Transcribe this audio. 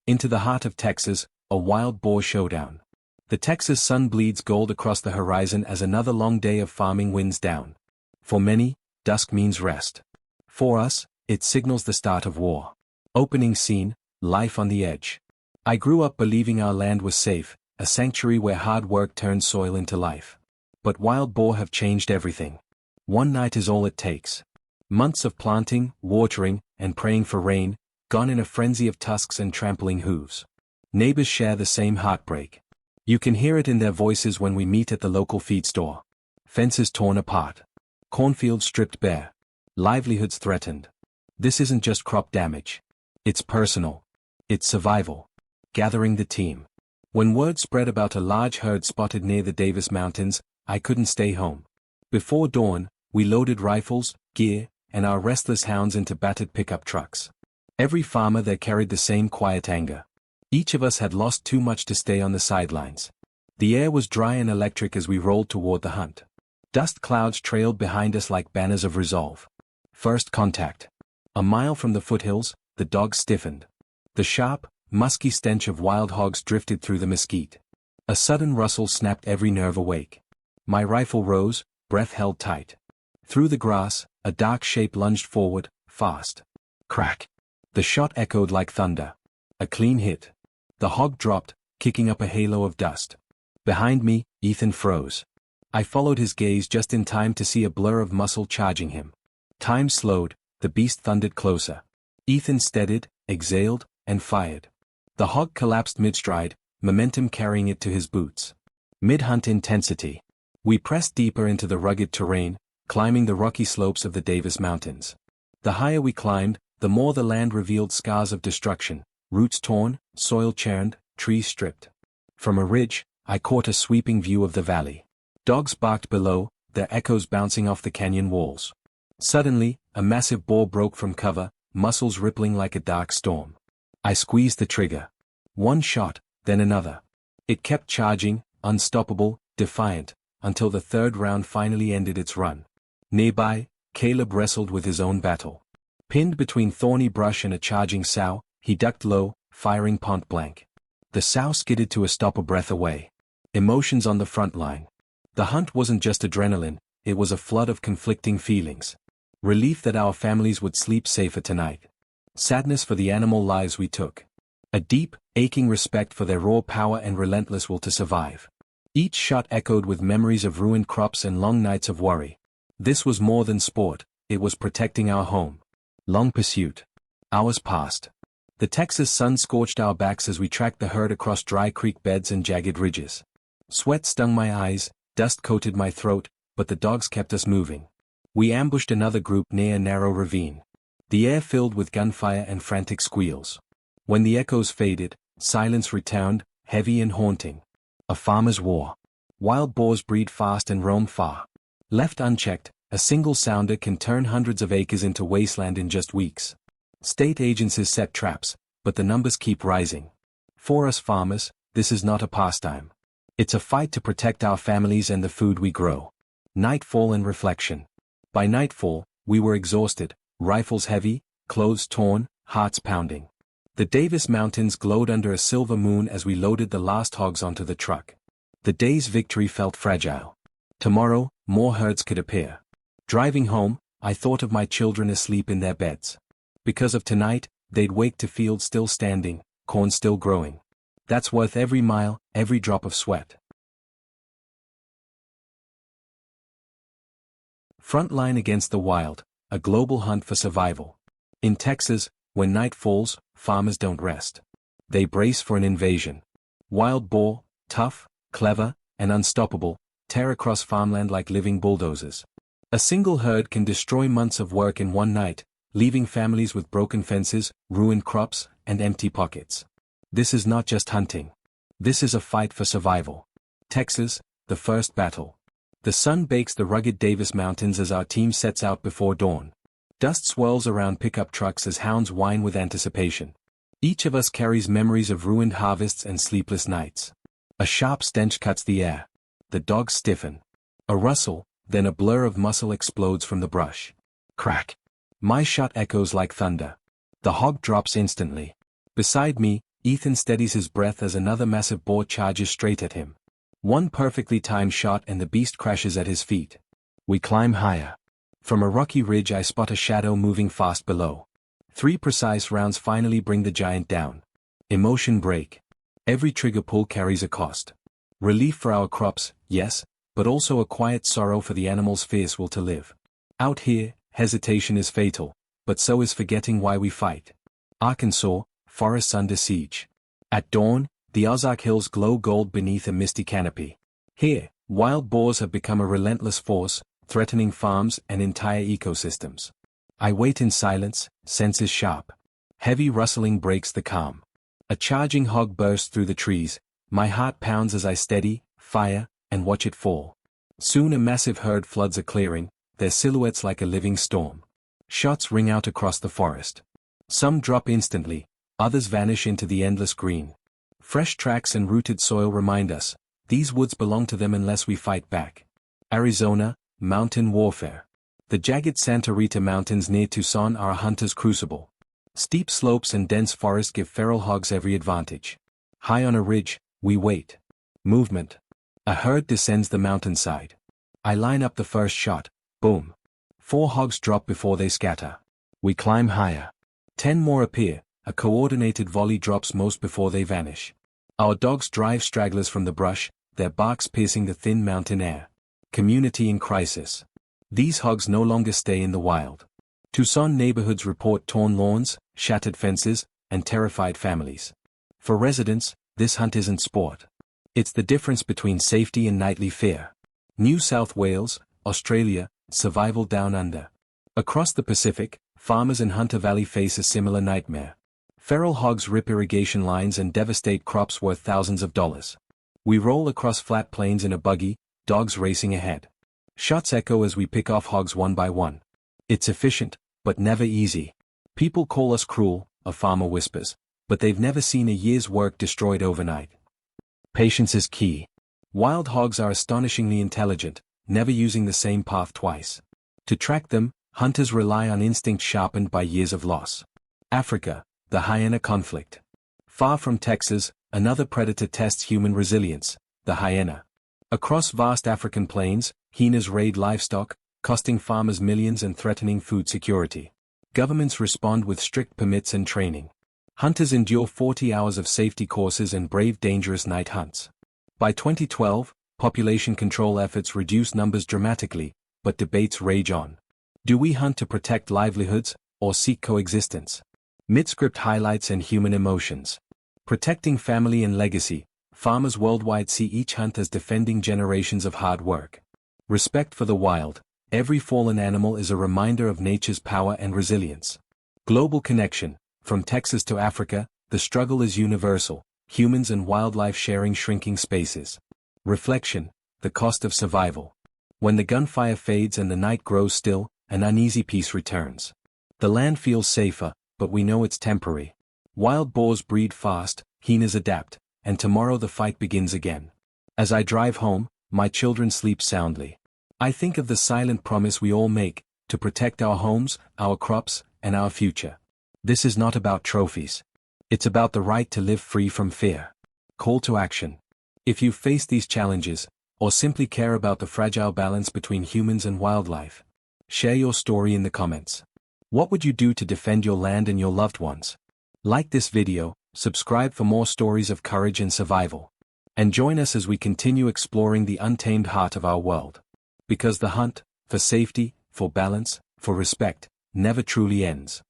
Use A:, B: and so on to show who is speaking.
A: Into the heart of Texas, a wild boar showdown. The Texas sun bleeds gold across the horizon as another long day of farming winds down. For many, dusk means rest. For us, it signals the start of war. Opening scene, life on the edge. I grew up believing our land was safe, a sanctuary where hard work turned soil into life. But wild boar have changed everything. One night is all it takes. Months of planting, watering, and praying for rain, gone in a frenzy of tusks and trampling hooves. Neighbors share the same heartbreak. You can hear it in their voices when we meet at the local feed store. Fences torn apart. Cornfields stripped bare. Livelihoods threatened. This isn't just crop damage. It's personal. It's survival. Gathering the team. When word spread about a large herd spotted near the Davis Mountains, I couldn't stay home. Before dawn, we loaded rifles, gear, and our restless hounds into battered pickup trucks. Every farmer there carried the same quiet anger. Each of us had lost too much to stay on the sidelines. The air was dry and electric as we rolled toward the hunt. Dust clouds trailed behind us like banners of resolve. First contact. A mile from the foothills, the dogs stiffened. The sharp, musky stench of wild hogs drifted through the mesquite. A sudden rustle snapped every nerve awake. My rifle rose, breath held tight. Through the grass, a dark shape lunged forward, fast. Crack. The shot echoed like thunder. A clean hit. The hog dropped, kicking up a halo of dust. Behind me, Ethan froze. I followed his gaze just in time to see a blur of muscle charging him. Time slowed, the beast thundered closer. Ethan steadied, exhaled, and fired. The hog collapsed mid-stride, momentum carrying it to his boots. Mid-hunt intensity. We pressed deeper into the rugged terrain, climbing the rocky slopes of the Davis Mountains. The higher we climbed, the more the land revealed scars of destruction, roots torn, soil churned, trees stripped. From a ridge, I caught a sweeping view of the valley. Dogs barked below, their echoes bouncing off the canyon walls. Suddenly, a massive boar broke from cover, muscles rippling like a dark storm. I squeezed the trigger. One shot, then another. It kept charging, unstoppable, defiant, until the third round finally ended its run. Nearby, Caleb wrestled with his own battle. Pinned between thorny brush and a charging sow, he ducked low, firing point blank. The sow skidded to a stop a breath away. Emotions on the front line. The hunt wasn't just adrenaline, it was a flood of conflicting feelings. Relief that our families would sleep safer tonight. Sadness for the animal lives we took. A deep, aching respect for their raw power and relentless will to survive. Each shot echoed with memories of ruined crops and long nights of worry. This was more than sport, it was protecting our home. Long pursuit. Hours passed. The Texas sun scorched our backs as we tracked the herd across dry creek beds and jagged ridges. Sweat stung my eyes, dust coated my throat, but the dogs kept us moving. We ambushed another group near a narrow ravine. The air filled with gunfire and frantic squeals. When the echoes faded, silence returned, heavy and haunting. A farmer's war. Wild boars breed fast and roam far. Left unchecked, a single sounder can turn hundreds of acres into wasteland in just weeks. State agencies set traps, but the numbers keep rising. For us farmers, this is not a pastime. It's a fight to protect our families and the food we grow. Nightfall and reflection. By nightfall, we were exhausted, rifles heavy, clothes torn, hearts pounding. The Davis Mountains glowed under a silver moon as we loaded the last hogs onto the truck. The day's victory felt fragile. Tomorrow, more herds could appear. Driving home, I thought of my children asleep in their beds. Because of tonight, they'd wake to fields still standing, corn still growing. That's worth every mile, every drop of sweat. Frontline against the wild, a global hunt for survival. In Texas, when night falls, farmers don't rest. They brace for an invasion. Wild boar, tough, clever, and unstoppable, tear across farmland like living bulldozers. A single herd can destroy months of work in one night, leaving families with broken fences, ruined crops, and empty pockets. This is not just hunting. This is a fight for survival. Texas, the first battle. The sun bakes the rugged Davis Mountains as our team sets out before dawn. Dust swirls around pickup trucks as hounds whine with anticipation. Each of us carries memories of ruined harvests and sleepless nights. A sharp stench cuts the air. The dogs stiffen. A rustle, then a blur of muscle explodes from the brush. Crack. My shot echoes like thunder. The hog drops instantly. Beside me, Ethan steadies his breath as another massive boar charges straight at him. One perfectly timed shot and the beast crashes at his feet. We climb higher. From a rocky ridge I spot a shadow moving fast below. 3 precise rounds finally bring the giant down. Emotion break. Every trigger pull carries a cost. Relief for our crops, yes, but also a quiet sorrow for the animal's fierce will to live. Out here, hesitation is fatal, but so is forgetting why we fight. Arkansas, forests under siege. At dawn, the Ozark Hills glow gold beneath a misty canopy. Here, wild boars have become a relentless force, threatening farms and entire ecosystems. I wait in silence, senses sharp. Heavy rustling breaks the calm. A charging hog bursts through the trees, my heart pounds as I steady, fire, and watch it fall. Soon a massive herd floods a clearing, their silhouettes like a living storm. Shots ring out across the forest. Some drop instantly, others vanish into the endless green. Fresh tracks and rooted soil remind us, these woods belong to them unless we fight back. Arizona, mountain warfare. The jagged Santa Rita Mountains near Tucson are a hunter's crucible. Steep slopes and dense forest give feral hogs every advantage. High on a ridge, we wait. Movement. A herd descends the mountainside. I line up the first shot, boom. 4 hogs drop before they scatter. We climb higher. 10 more appear, a coordinated volley drops most before they vanish. Our dogs drive stragglers from the brush, their barks piercing the thin mountain air. Community in crisis. These hogs no longer stay in the wild. Tucson neighborhoods report torn lawns, shattered fences, and terrified families. For residents, this hunt isn't sport. It's the difference between safety and nightly fear. New South Wales, Australia, survival down under. Across the Pacific, farmers in Hunter Valley face a similar nightmare. Feral hogs rip irrigation lines and devastate crops worth thousands of dollars. We roll across flat plains in a buggy, dogs racing ahead. Shots echo as we pick off hogs one by one. It's efficient, but never easy. People call us cruel, a farmer whispers, but they've never seen a year's work destroyed overnight. Patience is key. Wild hogs are astonishingly intelligent, never using the same path twice. To track them, hunters rely on instinct sharpened by years of loss. Africa, the hyena conflict. Far from Texas, another predator tests human resilience, the hyena. Across vast African plains, hyenas raid livestock, costing farmers millions and threatening food security. Governments respond with strict permits and training. Hunters endure 40 hours of safety courses and brave dangerous night hunts. By 2012, population control efforts reduced numbers dramatically, but debates rage on. Do we hunt to protect livelihoods, or seek coexistence? Midscript highlights and human emotions. Protecting family and legacy, farmers worldwide see each hunt as defending generations of hard work. Respect for the wild, every fallen animal is a reminder of nature's power and resilience. Global connection, from Texas to Africa, the struggle is universal, humans and wildlife sharing shrinking spaces. Reflection, the cost of survival. When the gunfire fades and the night grows still, an uneasy peace returns. The land feels safer, but we know it's temporary. Wild boars breed fast, hyenas adapt, and tomorrow the fight begins again. As I drive home, my children sleep soundly. I think of the silent promise we all make, to protect our homes, our crops, and our future. This is not about trophies. It's about the right to live free from fear. Call to action. If you face these challenges, or simply care about the fragile balance between humans and wildlife, share your story in the comments. What would you do to defend your land and your loved ones? Like this video, subscribe for more stories of courage and survival. And join us as we continue exploring the untamed heart of our world. Because the hunt, for safety, for balance, for respect, never truly ends.